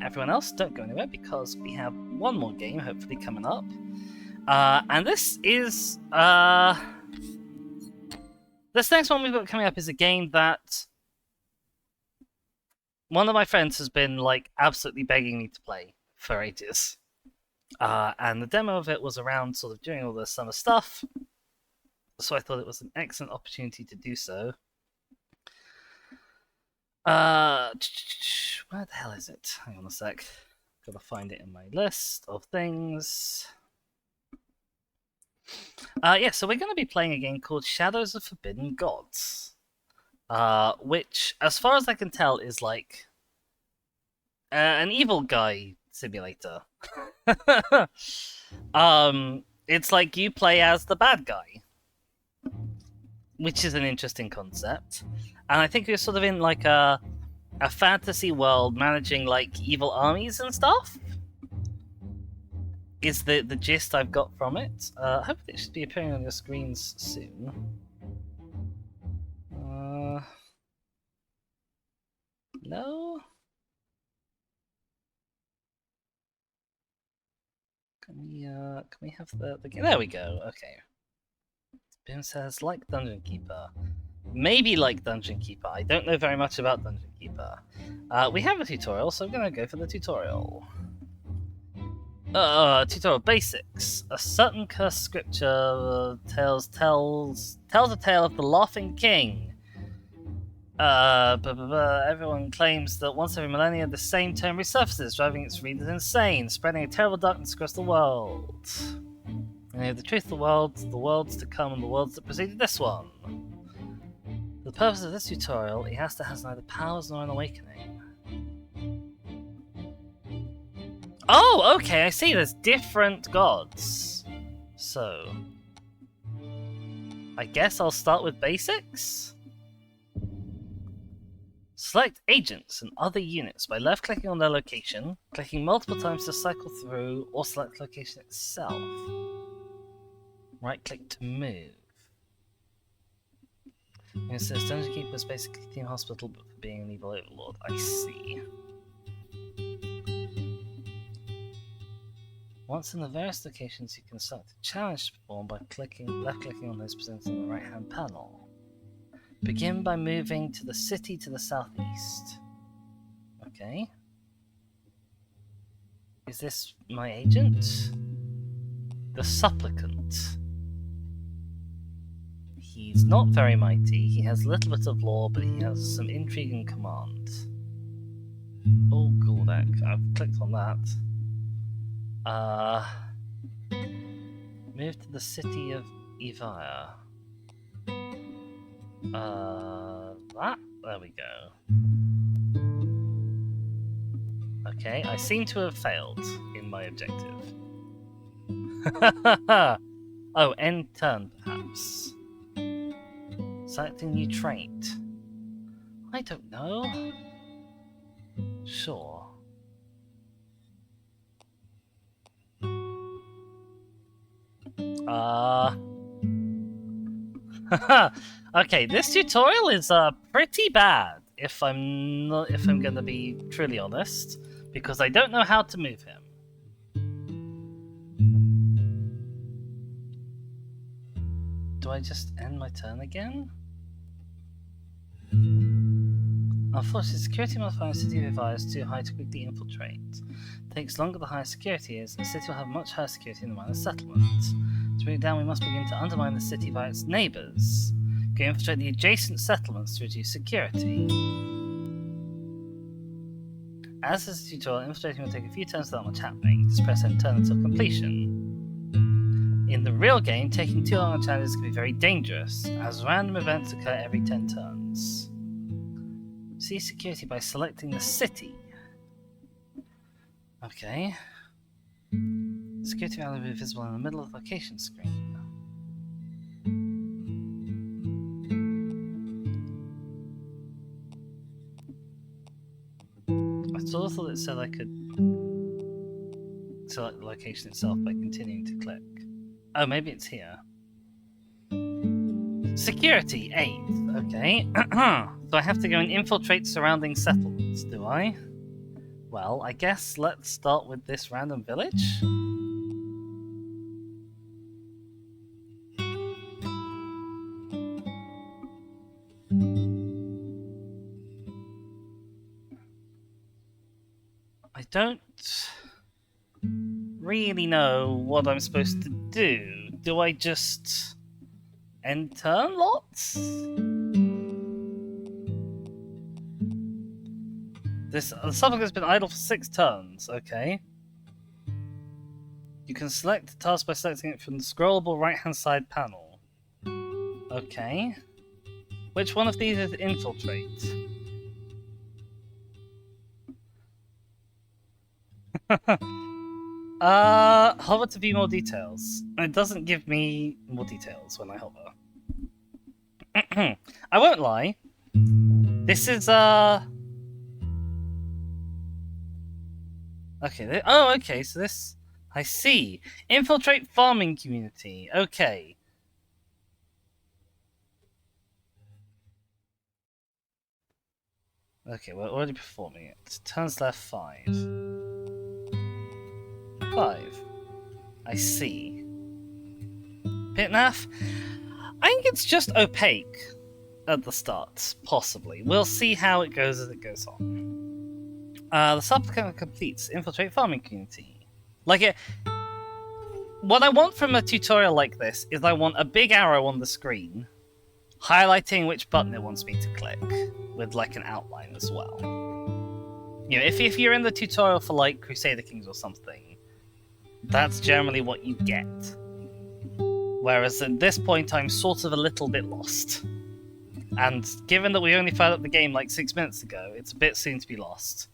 Everyone else, don't go anywhere because we have one more game hopefully coming up. And this is... this next one we've got coming up is a game that one of my friends has been, like, absolutely begging me to play for ages. And the demo of it was around sort of doing all this summer stuff. So I thought it was an excellent opportunity to do so. Where the hell is it? Hang on a sec. Gotta find it in my list of things. Yeah, so we're going to be playing a game called Shadows of Forbidden Gods. Which, as far as I can tell, is like an evil guy simulator. It's like you play as the bad guy, which is an interesting concept. And I think we're sort of in like a fantasy world managing like evil armies and stuff. Is the gist I've got from it. Hopefully it should be appearing on your screens soon. No? Can we have the there we go, okay. Bim says, like Dungeon Keeper. Maybe like Dungeon Keeper. I don't know very much about Dungeon Keeper. We have a tutorial, so I'm gonna go for the tutorial. Tutorial basics. A certain cursed scripture tells a tale of the Laughing King. Everyone claims that once every millennia the same term resurfaces, driving its readers insane, spreading a terrible darkness across the world. And they have the truth of the worlds to come, and the worlds that preceded this one. For the purpose of this tutorial, Iasta has neither powers nor an awakening. Oh, okay, I see, there's different gods. So... I guess I'll start with basics? Select agents and other units by left-clicking on their location, clicking multiple times to cycle through, or select the location itself. Right-click to move. It says Dungeon Keeper is basically Theme Hospital, but for being an evil overlord. I see. Once in the various locations, you can select a challenge to perform by left-clicking on those presented on the right-hand panel. Begin by moving to the city to the southeast. Okay. Is this my agent? The Supplicant. He's not very mighty, he has a little bit of lore, but he has some intrigue and command. Oh, Guldak, I've clicked on that. Move to the city of Evire. There we go. Okay, I seem to have failed in my objective. Oh, end turn, perhaps. Selecting new trait. I don't know. Sure. Okay, this tutorial is pretty bad, if I'm gonna be truly honest, because I don't know how to move him. Do I just end my turn again? Unfortunately, security modifier in the city of Evire is too high to quickly infiltrate. It takes longer the higher security is, and the city will have much higher security in the minor settlement. To bring it down, we must begin to undermine the city by its neighbours. Go infiltrate the adjacent settlements to reduce security. As is the tutorial, infiltrating will take a few turns without much happening. Just press end turn until completion. In the real game, taking too long on challenges can be very dangerous, as random events occur every 10 turns. See security by selecting the city. Okay. Security value will be visible in the middle of the location screen. I sort of thought it said I could select the location itself by continuing to click. Oh, maybe it's here. Security 8. Okay. So I have to go and infiltrate surrounding settlements, do I? Well, I guess let's start with this random village. I don't really know what I'm supposed to do. Do I just end turn lots? The suffix has been idle for 6 turns, okay. You can select the task by selecting it from the scrollable right-hand side panel. Okay. Which one of these is infiltrate? Hover to view more details. It doesn't give me more details when I hover. I won't lie. This is, okay, okay, so this... I see. Infiltrate farming community. Okay. Okay, we're already performing it. Turns left 5. 5. I see. Pitnaff? I think it's just opaque at the start, possibly. We'll see how it goes as it goes on. The supplicant completes infiltrate farming community. What I want from a tutorial like this is I want a big arrow on the screen highlighting which button it wants me to click, with like an outline as well. You know, if you're in the tutorial for like Crusader Kings or something, that's generally what you get. Whereas at this point I'm sort of a little bit lost. And given that we only fired up the game like 6 minutes ago, it's a bit soon to be lost.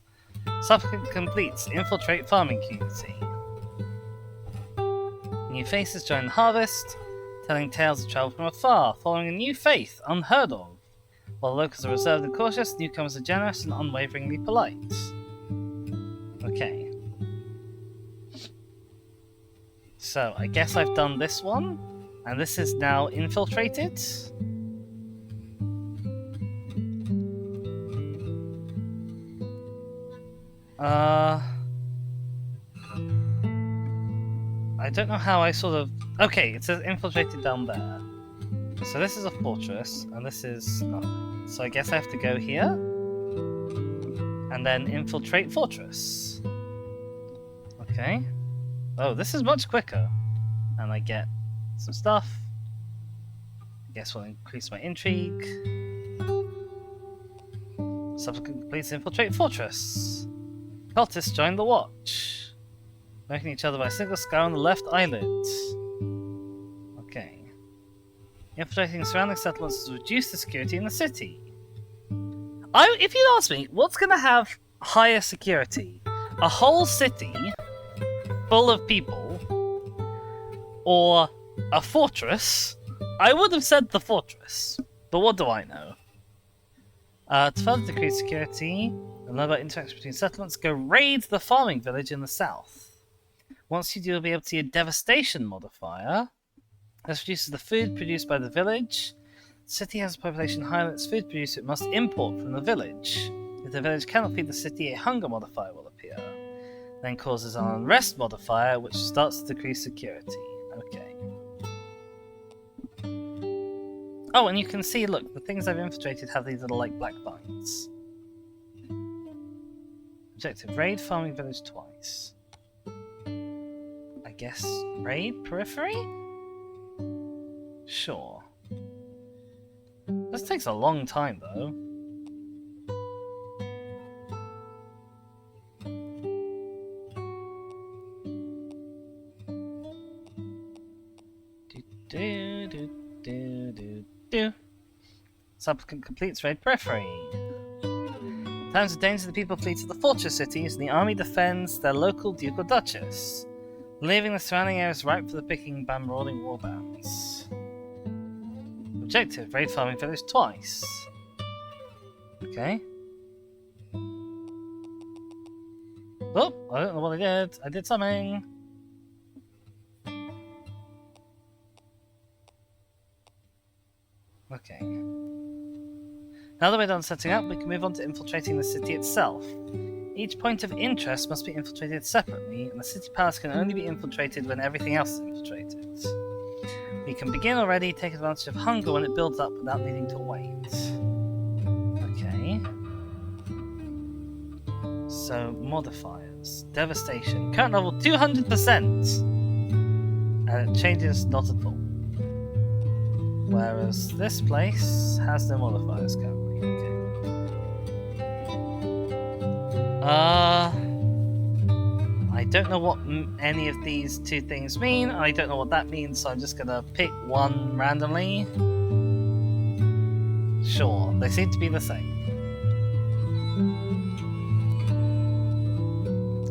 Supplicant completes infiltrate farming community. New faces join the harvest, telling tales of travel from afar, following a new faith unheard of. While locals are reserved and cautious, newcomers are generous and unwaveringly polite. Okay. So, I guess I've done this one, and this is now infiltrated. I don't know how I sort of... Okay, it says infiltrated down there. So this is a fortress, and this is nothing. So I guess I have to go here, and then infiltrate fortress. Okay. Oh, this is much quicker. And I get some stuff. I guess we'll increase my intrigue. Supplicant completes infiltrate fortress. Cultists join the watch. Marking each other by a single scar on the left eyelid. Okay. Infiltrating surrounding settlements to reduce the security in the city. If you ask me, what's going to have higher security? A whole city full of people, or a fortress? I would have said the fortress, but what do I know? To further decrease security and lower interaction between settlements, go raid the farming village in the south. Once you do, you'll be able to see a devastation modifier. This reduces the food produced by the village. The city has a population higher than its food produced, it must import from the village. If the village cannot feed the city, a hunger modifier will appear. Then causes an unrest modifier, which starts to decrease security. Okay. Oh, and you can see, look, the things I've infiltrated have these little, like, black vines. Objective, raid farming village twice. I guess raid periphery? Sure. This takes a long time, though. Supplicant completes raid periphery. In times of danger, the people flee to the fortress cities, and the army defends their local duke or duchess, leaving the surrounding areas ripe for the picking by marauding warbands. Objective, raid farming village twice. Okay. Oh, I don't know what I did. I did something. Okay. Now that we're done setting up, we can move on to infiltrating the city itself. Each point of interest must be infiltrated separately, and the city palace can only be infiltrated when everything else is infiltrated. We can begin already, take advantage of hunger when it builds up without needing to wait. Okay. So, modifiers. Devastation. Current level 200%! And it changes not at all. Whereas this place has no modifiers currently. Okay. I don't know what any of these two things mean. I don't know what that means, so I'm just gonna pick one randomly. Sure, they seem to be the same.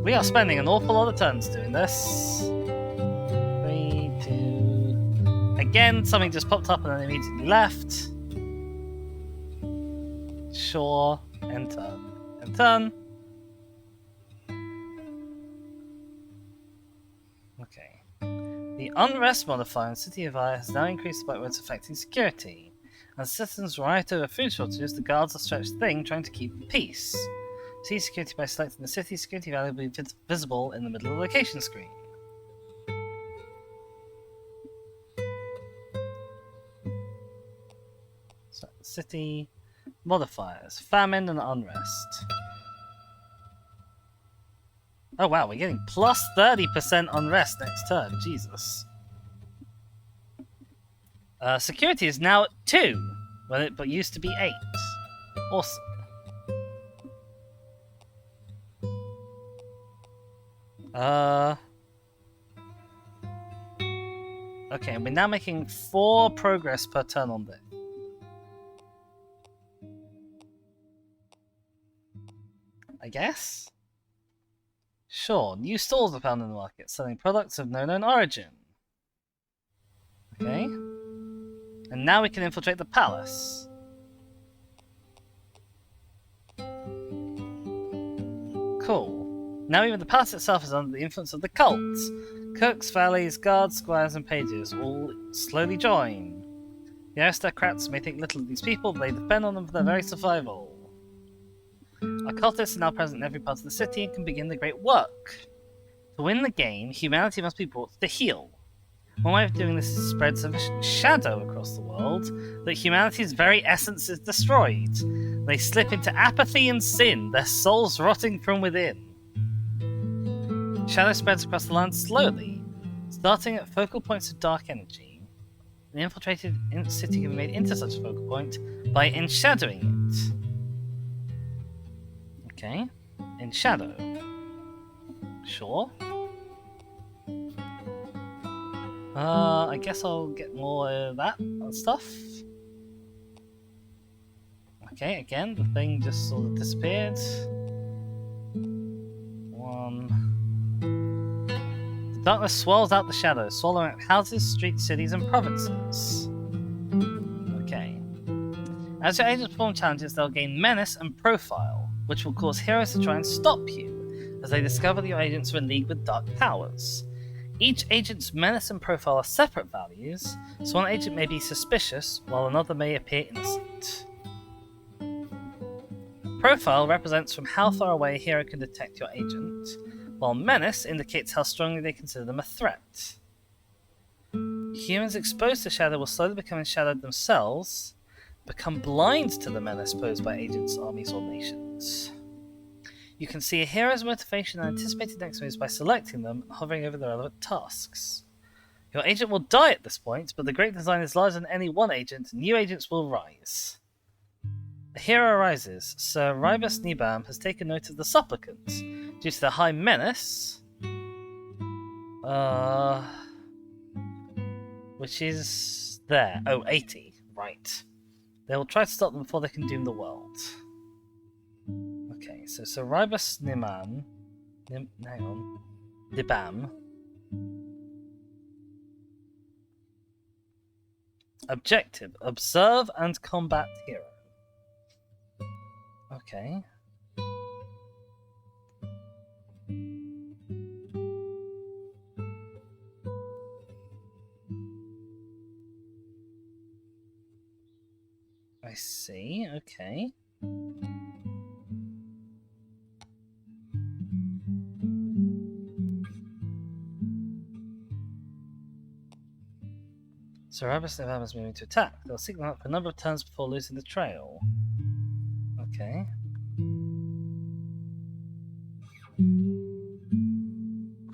We are spending an awful lot of turns doing this. 3, 2... Again, something just popped up and then immediately left. Sure, and turn. And turn. Okay. The unrest modifier in City of Ire has now increased by what's affecting security. As citizens riot over food shortages, the guards are stretched thin trying to keep peace. See security by selecting the city. Security value will be visible in the middle of the location screen. So, city modifiers, famine and unrest. Oh wow, we're getting plus 30% unrest next turn. Jesus. Security is now at 2, but used to be 8. Awesome. Okay, we're now making 4 progress per turn on this. I guess? Sure, new stalls are found in the market, selling products of no known origin. Okay. And now we can infiltrate the palace. Cool. Now even the palace itself is under the influence of the cult. Cooks, valets, guards, squires, and pages all slowly join. The aristocrats may think little of these people, but they depend on them for their very survival. Occultists are now present in every part of the city and can begin the great work. To win the game, humanity must be brought to the heel. One way of doing this is to spread some shadow across the world, that humanity's very essence is destroyed. They slip into apathy and sin, their souls rotting from within. Shadow spreads across the land slowly, starting at focal points of dark energy. An infiltrated city can be made into such a focal point by enshadowing it. Okay, in shadow. Sure. I guess I'll get more of that stuff. Okay, again, the thing just sort of disappeared. 1. The darkness swirls out the shadows, swallowing up houses, streets, cities, and provinces. Okay. As your agents perform challenges, they'll gain menace and profile, which will cause heroes to try and stop you, as they discover that your agents are in league with dark powers. Each agent's menace and profile are separate values, so one agent may be suspicious, while another may appear innocent. Profile represents from how far away a hero can detect your agent, while menace indicates how strongly they consider them a threat. Humans exposed to shadow will slowly become enshadowed themselves, become blind to the menace posed by agents, armies, or nations. You can see a hero's motivation and anticipated next moves by selecting them and hovering over the relevant tasks. Your agent will die at this point, but the great design is larger than any one agent, and new agents will rise. A hero arises. Sir Ribus Nibam has taken note of the supplicants. Due to their high menace, which is there. Oh, 80. Right. They will try to stop them before they can doom the world. Okay, so Sir Ribus Nibam. Objective: observe and combat hero. Okay. I see, okay. So Rabus is moving to attack. They'll signal up for a number of turns before losing the trail. Okay.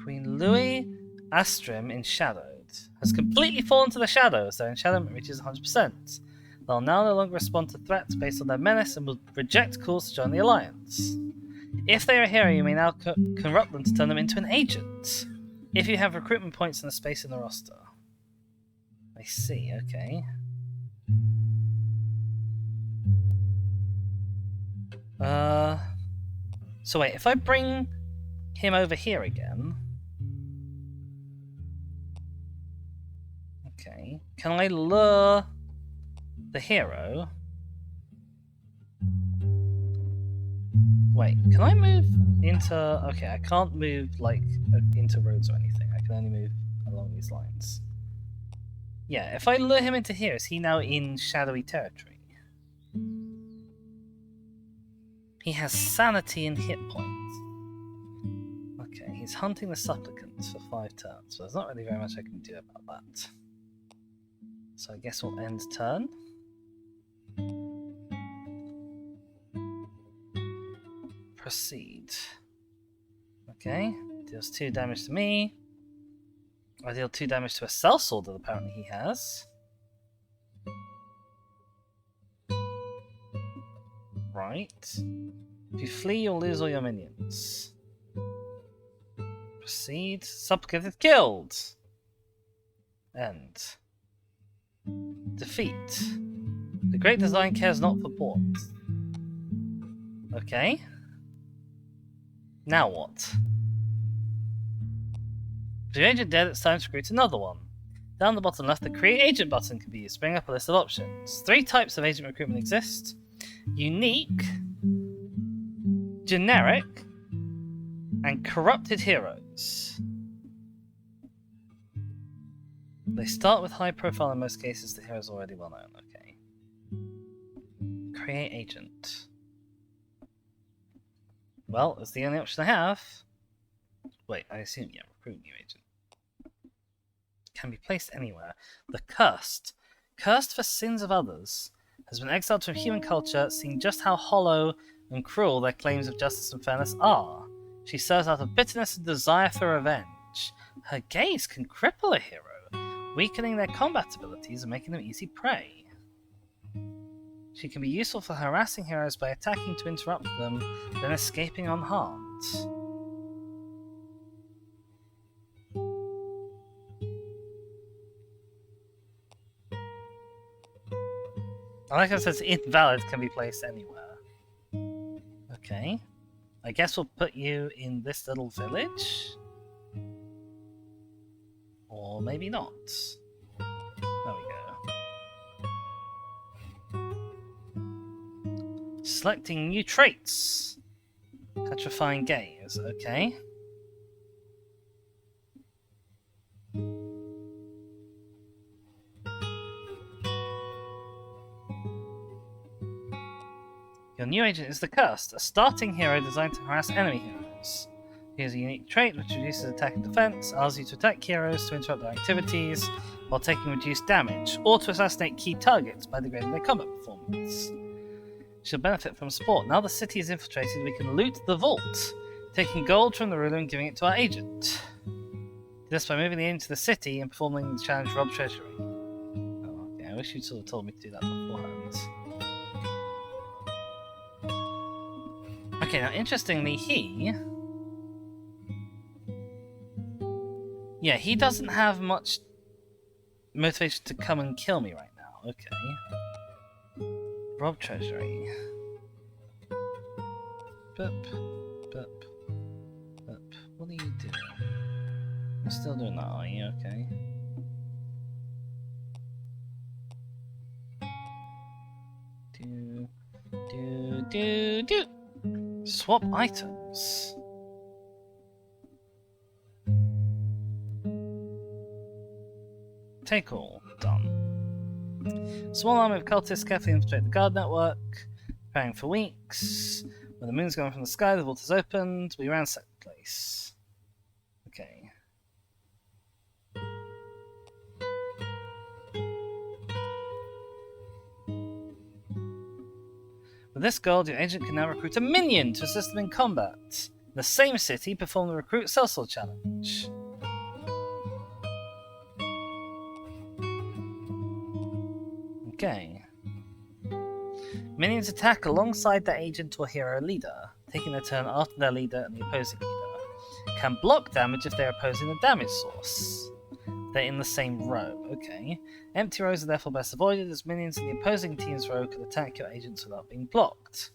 Queen Louis Astrim in Shadowed has completely fallen to the shadows. Their enchantment reaches 100%. They'll now no longer respond to threats based on their menace and will reject calls to join the Alliance. If they are a hero, you may now corrupt them to turn them into an agent. If you have recruitment points and a space in the roster. I see, okay. So wait, if I bring him over here again... Okay, can I lure the hero? Wait, can I move into... Okay, I can't move, like, into roads or anything. I can only move along these lines. Yeah, if I lure him into here, is he now in shadowy territory? He has sanity and hit points. Okay, he's hunting the supplicants for 5 turns, so there's not really very much I can do about that. So I guess we'll end turn. Proceed. Okay, deals 2 damage to me. I deal 2 damage to a sellsword that apparently he has. Right. If you flee, you'll lose all your minions. Proceed. Supplicant is killed. End. Defeat. The Great Design cares not for pawns. Okay. Now what? With your agent dead, it's time to recruit another one. Down the bottom left, the Create Agent button can be used to bring up a list of options. 3 types of agent recruitment exist. Unique, generic, and corrupted heroes. They start with high profile in most cases, the heroes are already well known. Okay. Create Agent. Well, it's the only option I have. Wait, I assume, yeah, recruit new agent. Can be placed anywhere. The Cursed. Cursed for sins of others, has been exiled from human culture, seeing just how hollow and cruel their claims of justice and fairness are. She serves out of bitterness and desire for revenge. Her gaze can cripple a hero, weakening their combat abilities and making them easy prey. She can be useful for harassing heroes by attacking to interrupt them, then escaping unharmed. Like I said, it's invalid, can be placed anywhere. Okay. I guess we'll put you in this little village? Or maybe not. There we go. Selecting new traits. Petrifying gaze, okay. Your new agent is the Cursed, a starting hero designed to harass enemy heroes. He has a unique trait which reduces attack and defense, allows you to attack heroes to interrupt their activities while taking reduced damage, or to assassinate key targets by degrading their combat performance. She'll benefit from support. Now the city is infiltrated, we can loot the vault, taking gold from the ruler and giving it to our agent. Do this by moving the agent to the city and performing the challenge Rob Treasury. Oh, okay, I wish you'd sort of told me to do that beforehand. Okay, now interestingly, he doesn't have much motivation to come and kill me right now. Okay. Rob Treasury. Bup, bup, bup. What are you doing? You're still doing that, are you? Okay. Do. Swap items. Take all. Done. Small army of cultists carefully infiltrate the guard network, preparing for weeks. When the moon's gone from the sky, the vault is opened. We ransack the place. Okay. With this gold, your agent can now recruit a minion to assist them in combat. In the same city, perform the Recruit Sellsword Challenge. Okay. Minions attack alongside their agent or hero leader, taking their turn after their leader and the opposing leader. Can block damage if they're opposing the damage source. They're in the same row, okay. Empty rows are therefore best avoided, as minions in the opposing team's row can attack your agents without being blocked.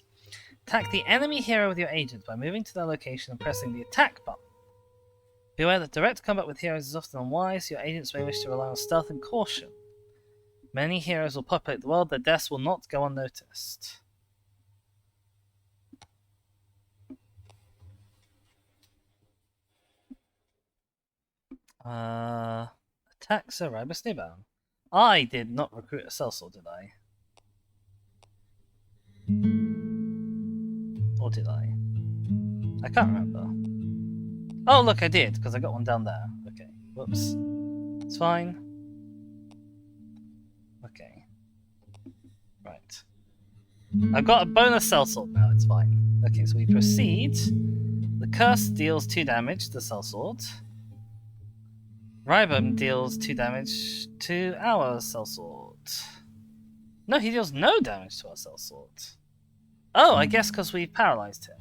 Attack the enemy hero with your agent by moving to their location and pressing the attack button. Be aware that direct combat with heroes is often unwise, your agents may wish to rely on stealth and caution. Many heroes will populate the world, their deaths will not go unnoticed. Attack Sir Ribus Nibban. I did not recruit a sellsword, did I? Or did I? I can't remember. Oh, look, I did, because I got one down there. Okay, whoops. It's fine. Okay. Right. I've got a bonus sellsword now, it's fine. Okay, so we proceed. The curse deals 2 damage to the sellsword. Ribum deals 2 damage to our sellsword. No, he deals no damage to our sellsword. Oh, I guess because we paralyzed him.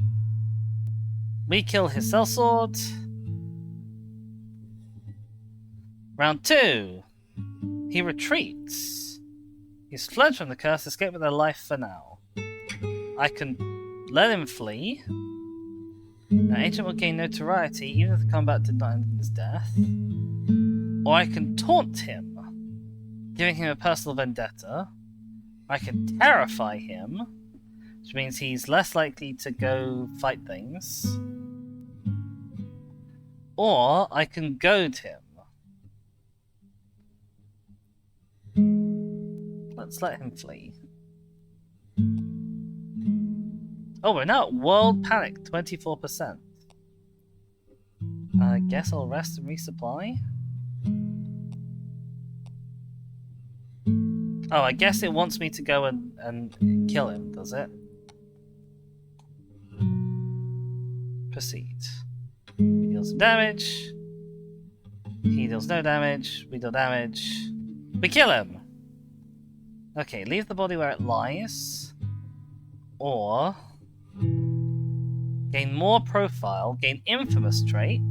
We kill his sellsword. Round 2. He retreats. He's fled from the curse, escaped with their life for now. I can let him flee. Our agent will gain notoriety even if the combat did not end in his death. Or I can taunt him, giving him a personal vendetta. I can terrify him, which means he's less likely to go fight things. Or I can goad him. Let's let him flee. Oh, we're now at World Panic, 24%. I guess I'll rest and resupply. Oh, I guess it wants me to go and kill him, does it? Proceed. He deals some damage. He deals no damage. We deal damage. We kill him! Okay, leave the body where it lies. Or gain more profile, gain infamous trait.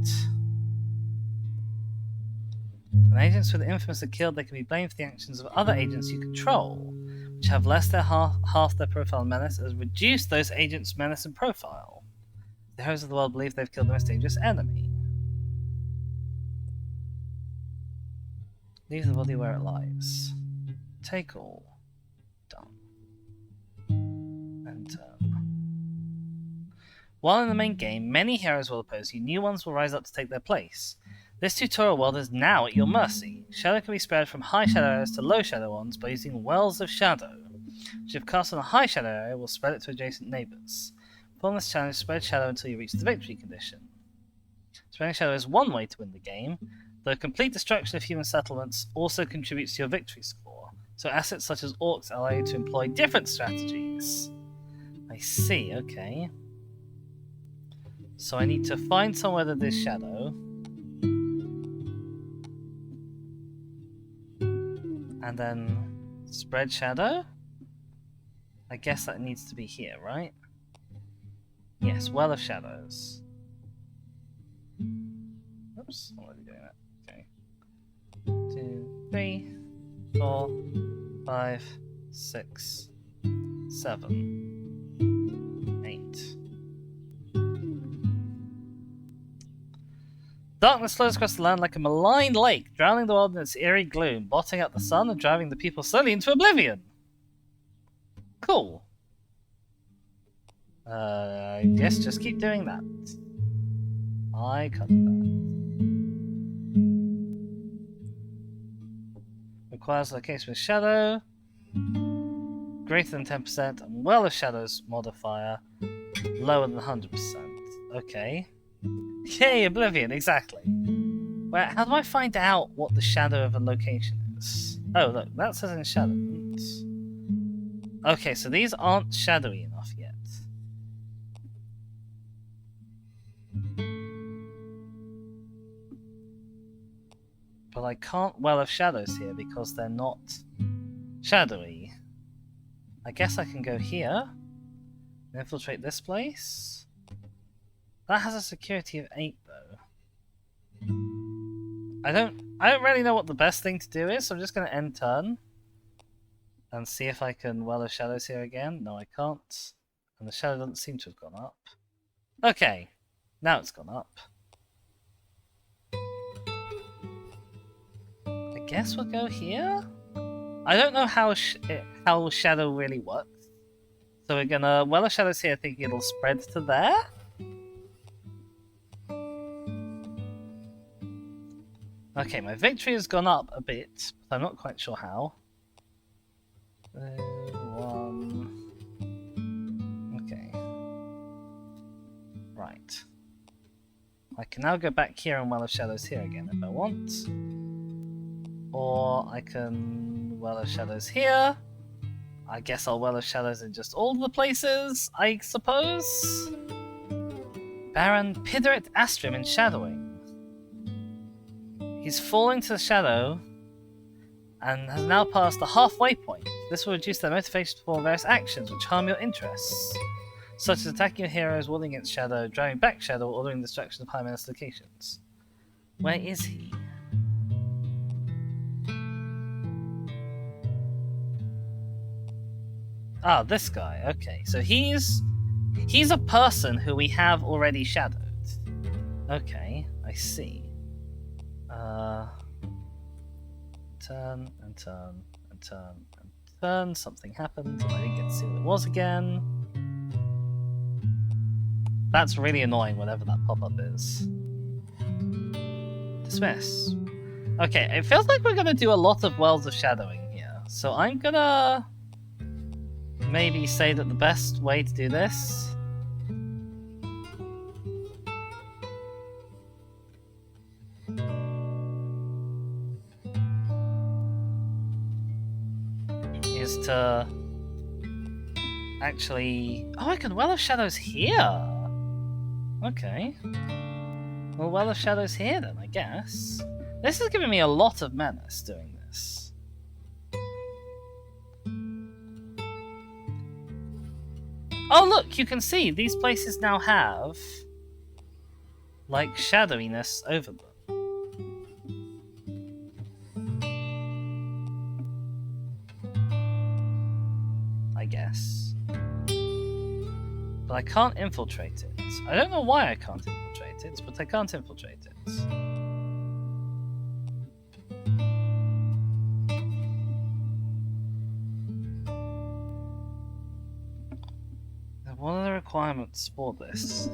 When agents with infamous are killed, they can be blamed for the actions of other agents you control, which have less than half their profile and menace, as reduce those agents' menace and profile. The heroes of the world believe they've killed the most dangerous enemy. Leave the body where it lies. Take all. Done. And turn. While in the main game, many heroes will oppose you, new ones will rise up to take their place. This tutorial world is now at your mercy. Shadow can be spread from high shadow areas to low shadow ones by using Wells of Shadow, which if cast on a high shadow area will spread it to adjacent neighbours. Perform this challenge, spread shadow until you reach the victory condition. Spreading shadow is one way to win the game, though complete destruction of human settlements also contributes to your victory score, so assets such as orcs allow you to employ different strategies. I see, okay. So I need to find somewhere that there's shadow. And then spread shadow? I guess that needs to be here, right? Yes, Well of Shadows. Oops, I'm already doing that. Okay. 2, 3, 4, 5, 6, 7, 8. Darkness flows across the land like a malign lake, drowning the world in its eerie gloom, blotting out the sun and driving the people slowly into oblivion. Cool. I guess just keep doing that. I can't do that. Requires location with shadow. Greater than 10%, and Well of Shadows modifier. Lower than 100%. Okay. Yay, Oblivion, exactly. Where, how do I find out what the shadow of a location is? Oh, look, that says in shadows. Okay, so these aren't shadowy enough But I can't Well of Shadows here because they're not shadowy. I guess I can go here and infiltrate this place. That has a security of 8 though. I don't really know what the best thing to do is, so I'm just gonna end turn and see if I can Well of Shadows here again. No, I can't. And the shadow doesn't seem to have gone up. Okay, now it's gone up. I guess we'll go here? I don't know how shadow really works. So we're gonna Well of Shadows here, thinking it'll spread to there? Okay, my victory has gone up a bit, but I'm not quite sure how. 1... Okay. Right. I can now go back here and Well of Shadows here again if I want. Or I can Well of Shadows here. I guess I'll Well of Shadows in just all the places, I suppose. Baron Pideret Astrim in shadowing. He's falling to the shadow and has now passed the halfway point. This will reduce their motivation to perform various actions which harm your interests, such as attacking your heroes, warding against shadow, driving back shadow, or ordering the destruction of high menace locations. Where is he? Ah, this guy. Okay, so he's a person who we have already shadowed. Okay, I see. Turn and turn and turn and turn. Something happened and I didn't get to see what it was again. That's really annoying, whatever that pop-up is. Dismiss. Okay, it feels like we're gonna do a lot of Wells of Shadowing here. So I'm gonna maybe say that the best way to do this is to actually... Oh, I can Well of Shadows here! Okay. Well, Well of Shadows here then, I guess. This is giving me a lot of menace doing this. Oh look, you can see these places now have like shadowiness over them. I guess. But I can't infiltrate it. I don't know why I can't infiltrate it, but I can't infiltrate it. Now, what are the requirements for this?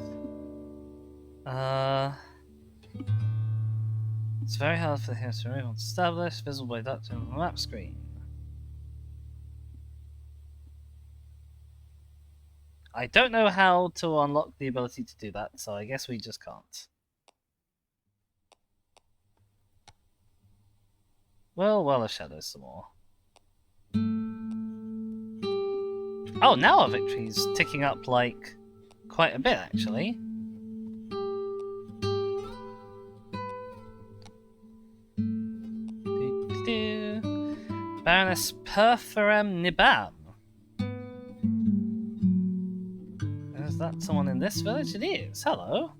It's very hard for the heroes to remove once established, visible by ducting on the map screen. I don't know how to unlock the ability to do that, so I guess we just can't. Well of Shadows some more. Oh, now our victory's ticking up, like, quite a bit, actually. Baroness Perforem Nibam. Is that someone in this village? It is. Hello.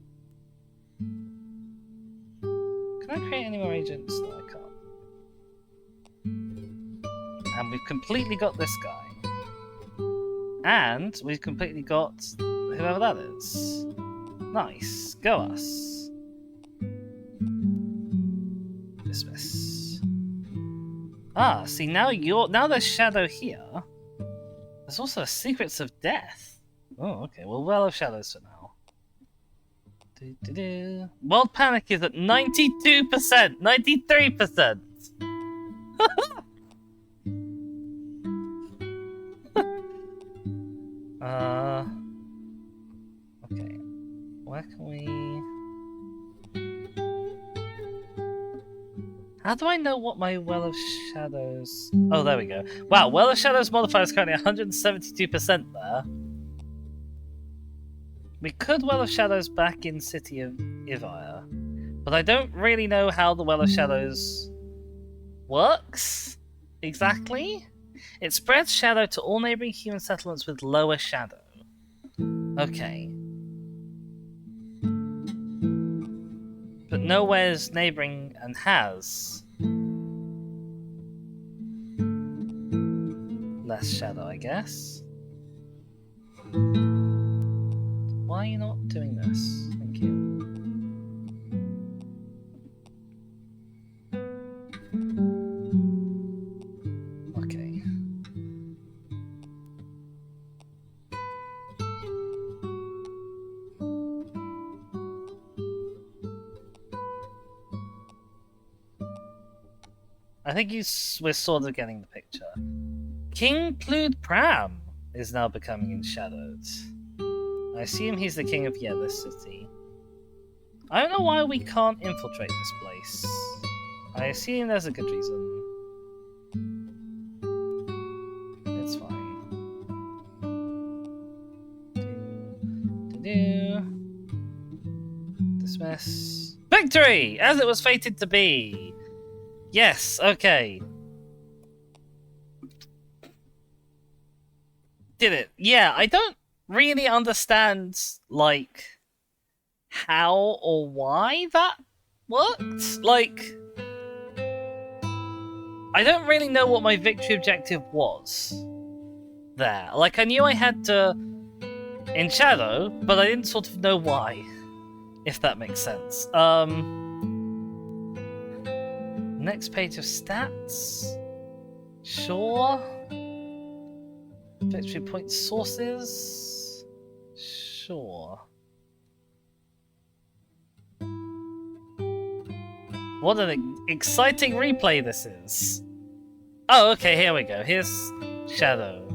Can I create any more agents? No, I can't. And we've completely got this guy. And we've completely got whoever that is. Nice. Go us. Dismiss. Ah, see now there's shadow here. There's also Secrets of Death. Oh, okay. Well of Shadows for now. World Panic is at 92%! 93%! Okay. Where can we... How do I know what my Well of Shadows... Oh, there we go. Wow, Well of Shadows modifier is currently 172% there. We could Well of Shadows back in City of EEEvil, but I don't really know how the Well of Shadows works exactly. It spreads shadow to all neighboring human settlements with lower shadow. Okay. But nowhere's neighboring and has less shadow, I guess. Why are you not doing this? Thank you. Okay. I think we're sort of getting the picture. King Plude Pram is now becoming enshadowed. I assume he's the king of, this city. I don't know why we can't infiltrate this place. I assume there's a good reason. It's fine. Dismiss. Victory! As it was fated to be! Yes, okay. Did it. Yeah, I don't really understand, like, how or why that worked. Like, I don't really know what my victory objective was there. Like, I knew I had to Shadow, but I didn't sort of know why, if that makes sense. Next page of stats? Sure. Victory point sources? Sure. What an exciting replay this is. Oh, okay, here we go. Here's Shadow,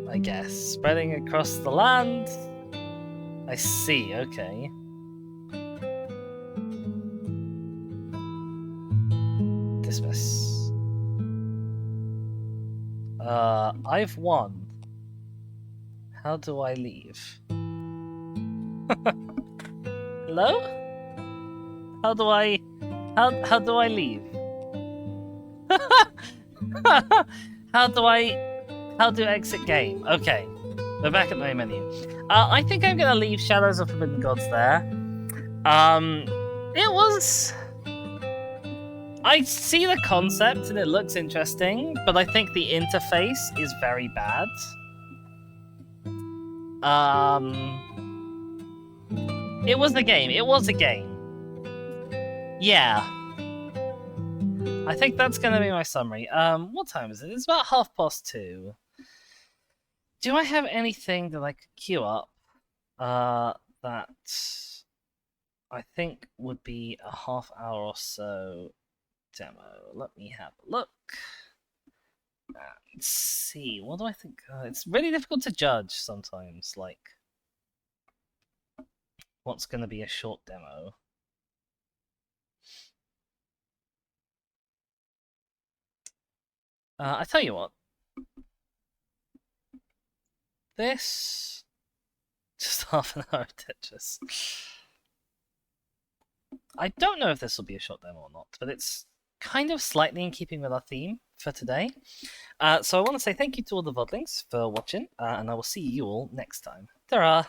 I guess. Spreading across the land. I see, okay. Dismiss. I've won. How do I leave? Hello? How do I leave? How do exit game? Okay. We're back at the main menu. I think I'm gonna leave Shadows of Forbidden Gods there. It was... I see the concept and it looks interesting, but I think the interface is very bad. It was a game. Yeah. I think that's gonna be my summary. What time is it? It's about 2:30. Do I have anything that I could queue up that I think would be a half hour or so demo? Let me have a look. Let's see. What do I think? It's really difficult to judge sometimes, like, what's going to be a short demo. I tell you what. This... just half an hour of Tetris. I don't know if this will be a short demo or not, but it's kind of slightly in keeping with our theme for today. So I want to say thank you to all the VODlings for watching, and I will see you all next time. Ta-ra!